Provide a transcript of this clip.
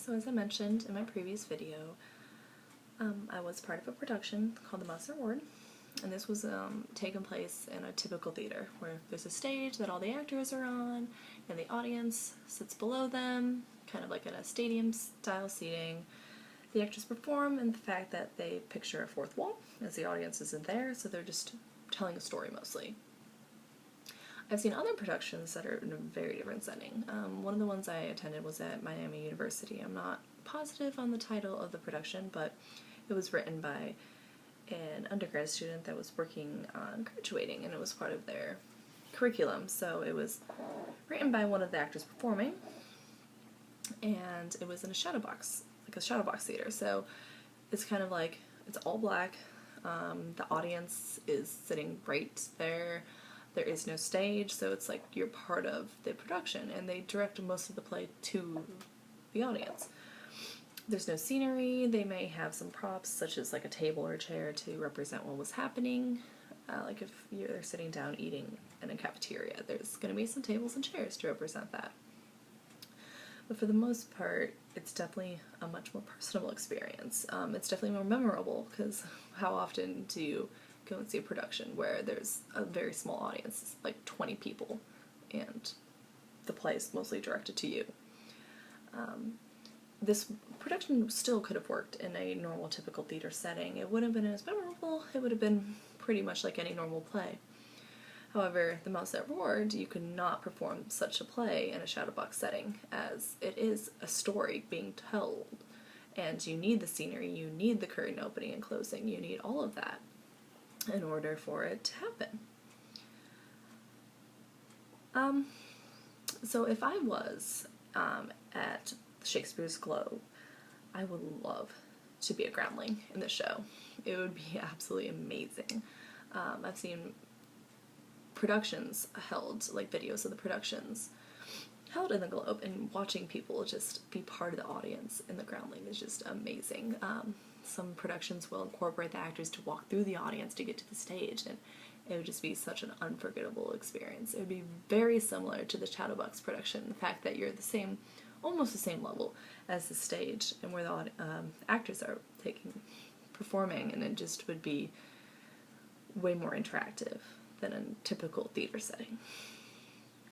So as I mentioned in my previous video, I was part of a production called The Mouser Ward, and this was taking place in a typical theater where there's a stage that all the actors are on and the audience sits below them, kind of like in a stadium style seating. The actors perform, and the fact that they picture a fourth wall as the audience isn't there, so they're just telling a story mostly. I've seen other productions that are in a very different setting. One of the ones I attended was at Miami University. I'm not positive on the title of the production, but it was written by an undergrad student that was working on graduating, and it was part of their curriculum. So it was written by one of the actors performing, and it was in a shadow box, like a shadow box theater. So it's kind of like, it's all black. The audience is sitting right there. There is no stage, so it's like you're part of the production, and they direct most of the play to the audience. There's no scenery. They may have some props, such as like a table or a chair to represent what was happening. Like if you're sitting down eating in a cafeteria, there's going to be some tables and chairs to represent that. But for the most part, it's definitely a much more personal experience. It's definitely more memorable, because how often do you go and see a production where there's a very small audience, like 20 people, and the play is mostly directed to you? This production still could have worked in a normal, typical theater setting. It wouldn't have been as memorable. It would have been pretty much like any normal play. However, The Mouser Ward, you could not perform such a play in a shadow box setting, as it is a story being told, and you need the scenery, you need the curtain opening and closing, you need all of that in order for it to happen. So if I was at Shakespeare's Globe, I would love to be a groundling in the show. It would be absolutely amazing. I've seen productions held, like videos of the productions held in the Globe, and watching people just be part of the audience in the groundling is just amazing. Some productions will incorporate the actors to walk through the audience to get to the stage, and it would just be such an unforgettable experience. It would be very similar to the Shadowbox production, the fact that you're the same, almost the same level as the stage, and where the actors are performing, and it just would be way more interactive than a typical theater setting.